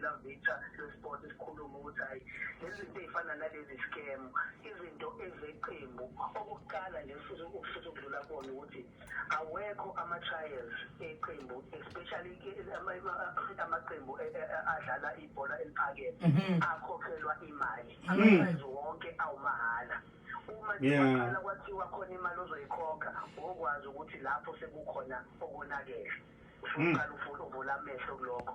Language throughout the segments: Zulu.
la Victor sport isikhuluma ukuthi hayi lezi zinto ezifana nalezi scam izinto ezeqembu okuqala nje futhi ukudlula kona ukuthi awekho ama-trials eqembu especially amaqembu adlala ibhola eliphakeme akhokhelwa imali ama-trials wonke awumahhala. Uma kuqala kwathiwa khona imali ozoyikhokha okwazi ukuthi lapho sekukhona okonakele usuqala uvula amehlo kulokho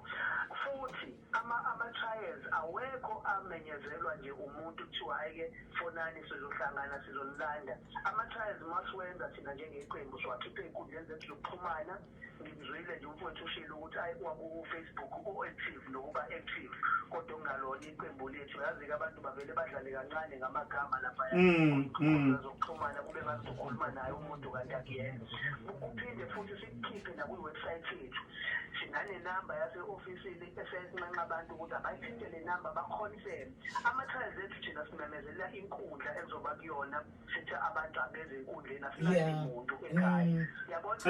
futhi ama-trials awekho amenyezelwa nje umuntu kuthiwa ayike fonani sizohlangana sizolanda. Ama-trials masiwenza thina njengeqembu siwakhiphe ey'nkundleni zethu zokuxhumana. Ngizwile nje umfowethu ushilo ukuthi ayi waku-Facebook u-active nokuba active kodwa kungalona iqembu lethu. Yazi-ke abantu bavele badlale kancane ngamagama laphaya zokuxhumana kube ngathi ukhuluma naye umuntu kanti akuyena. Kuphinde futhi sikukhiphe nakwi-website yethu sinanenamba yase-ofisini esesinqanqa abantu ukuthi abayithinte le namba bakhonifeme. Ama-trials ethu thina simemezela inkundla ezoba kuyona sithi abantu abeze enkundleni asilande muntu ekhaya. Yabona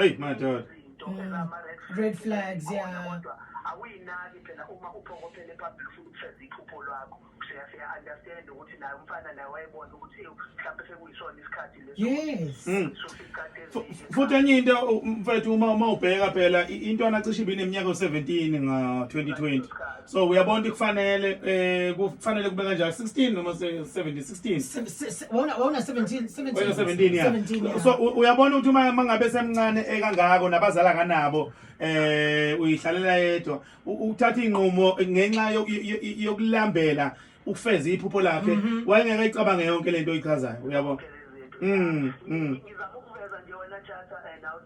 red flags, kodwa awuyinaki phela uma uphokophele public futhi ufeze iphupho lwakho. Siya-understand ukuthi naye umfana naye wayebona ukuthi mhlawumbe sekuyisona isikhathi leso. Futhi enye into mfethu uma ubheka phela intwana cishe ibineminyaka u17 nga-2020. So uyabona kufanele kube kanjalo 16 noma 16 wona 17 yeah. So uyabona ukuthi uma ngabe semncane ekangako nabazala kanabo uyihlalela yedwa uthatha inqumo ngenxa yokulambela ufeze iphupho lakhe wayengeke icabange yonke lento oyichazayo uyabona. Ngizama ukuveza nje wena Tjatha nawe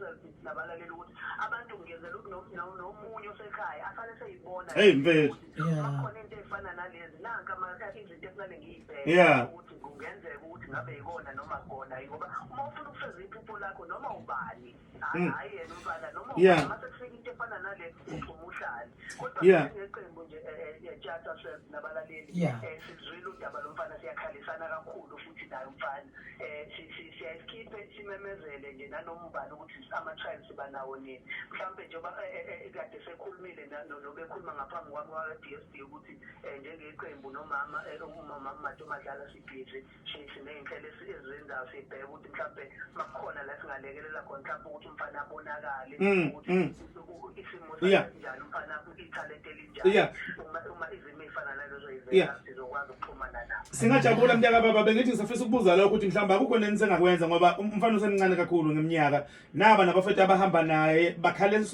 nabalaleli ukuthi abantu ngiyenzela ukuthi nomunye osekhaya asale seyibona mfethu khona into efana nalezi nanka izinto esinale ngiyibheka ukuthi kungenzeka ukuthi ngabe yikona noma kona ngoba uma ufuna ukufeza iphupho lakho noma ubani hayi yena umfana noma mase kufika into efana nale umuhlali kodwa ngeqembu nje Tjatha nabalaleli sizwile udaba lomfana siyakhalisana kakhulu futhi naye umfana siyayikhiphe simemezele nje nanombani ukuthi ama-trials banawo nini mhlawumbe njengoba kade sekhulumile nobekhuluma ngaphambi kwami kwa-DSD ukuthi njengeqembu nomama umama Madala sibhizi siney'nhlelo ezizenzayo sibheke ukuthi mhlawumbe makukhona la singalekelela khona mhlawumbe ukuthi umfana abonakale ukuthi isimo njani umfana ithalente elinjani uma izimo ey'fana nalezo yivela sizokwazi ukuxhumana nabo. Singajabula mntaka baba bengithi ngisafisa ukubuza lokho ukuthi mhlawumbe akukho nini sengakwenza ngoba umfana usemncane kakhulu ngeminyaka naba nabafethu abahamba naye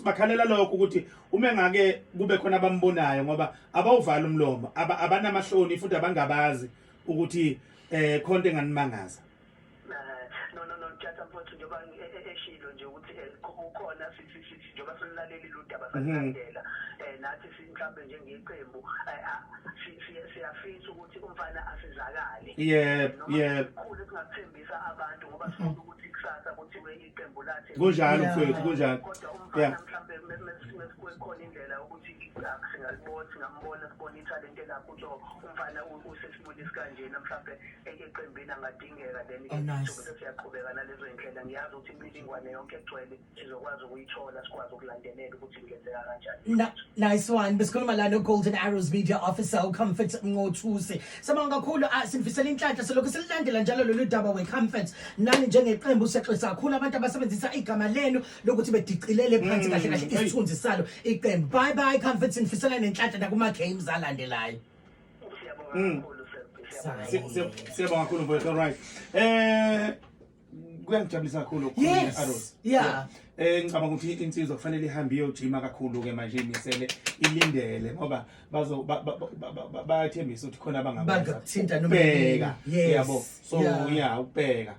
bakhalela lokho ukuthi uma ngake kube khona abambonayo ngoba abawuvala umlomo abanamahloni futhi abangabazi ukuthi khonto enganimangaza. No Tjatha mfowethu njengoba eshilo nje ukuthi kukhona njengoba sililaleli ludaba salilandela nathi mhlawumbe njengeqembu siyafisa ukuthi umfana asizakale. Kukhulu esingakuthembisa abantu ngoba sifuna ukuthi kusasa kuthiwe iqembu lathi kunjalo mfethu kunjalo. Kodwa umfana mhlawumbe mesikhona indlela ukuthi singambona sibone ithalente lakho ukuthi umfana usesimweni esikanjena mhlawumbe eqembini angadingeka then siyaqhubeka nalezo y'ndlela. Ngiyazi ukuthi imininingwane yonke egcwele sizokwazi ukuyithola sikwazi ukulandelela ukuthi kungenzeka kanjani. Nice one. Besikhuluma la no Golden Arrows Media Officer uComfort Ngothusi. Sabonga kakhulu sinifisela inhlanhla selokhu sililandela njalo lolu daba weComfort nani njengeqembu siyaxolisa kakhulu abantu abasebenzisa igama lenu lokuthi bedicilele phansi kahle kahle isithunzi salo iqembu. Bye bye Comfort sinifisela nenhlanhla nakuma games alandelayo. Siyabonga kakhulu mfethu. All right. Kuyangijabulisa kakhulu ukukhuluma Arrows. Ngicabanga ukuthi insizwa kufanele ihambe iyojima kakhulu ke manje imisele ilindele ngoba bayathembisa ukuthi khona abangabakuthinta noma yabo so ukubheka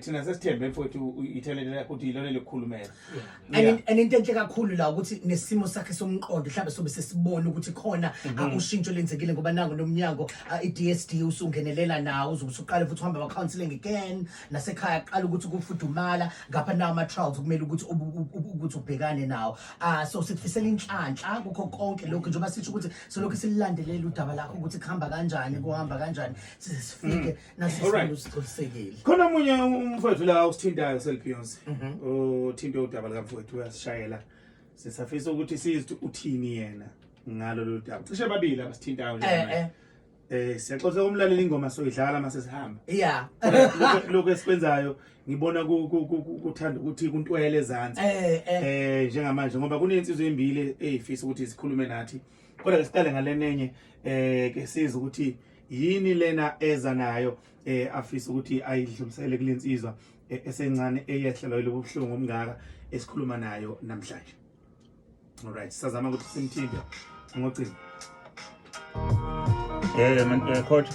thina sesithembe mfowethu ithelele ukuthi ilona likhulumela and into enhle kakhulu la ukuthi nesimo sakhe somqondo mhlawumbe sobe sesibona ukuthi khona ushintsho lenzekile ngoba nango nomnyango iDSD usungenelela nawo uzokuqala futhi uhamba counseling again nasekhaya qala ukuthi kufudumala ngapha nawo ama-trials kumele ukuthi ubhekane nawo so sikufisela inhlanhla kukho konke lokho njengoba sithi ukuthi selokhu sililandelela udaba lakho ukuthi kuhamba kanjani kuhamba kanjani size sifike nasisiqinisekile. Khona omunye umfowethu la usithintayo selfionsi uthinte udaba lika mfowethu uyasishayela sisafisa ukuthi sizwe uthini yena ngalo lo daba cishe babili abasithintayo nje siyaxoxa umlaleli ingoma soyidlala mase sihamba yeah lokho esikwenzayo ngibona kuthanda ukuthi kuntwele ezantsi njengamanje ngoba kunensizwe embili ezifisa ukuthi sikhulume nathi kodwa ke siqale ngalenenye ke siza ukuthi yini lena eza nayo afisa ukuthi ayidlulisele kulensizwa esencane eyehlelwa lobuhlungu omngaka esikhuluma nayo namhlanje. Alright, sizama ukuthi simthinde ngocingo. Man, coach.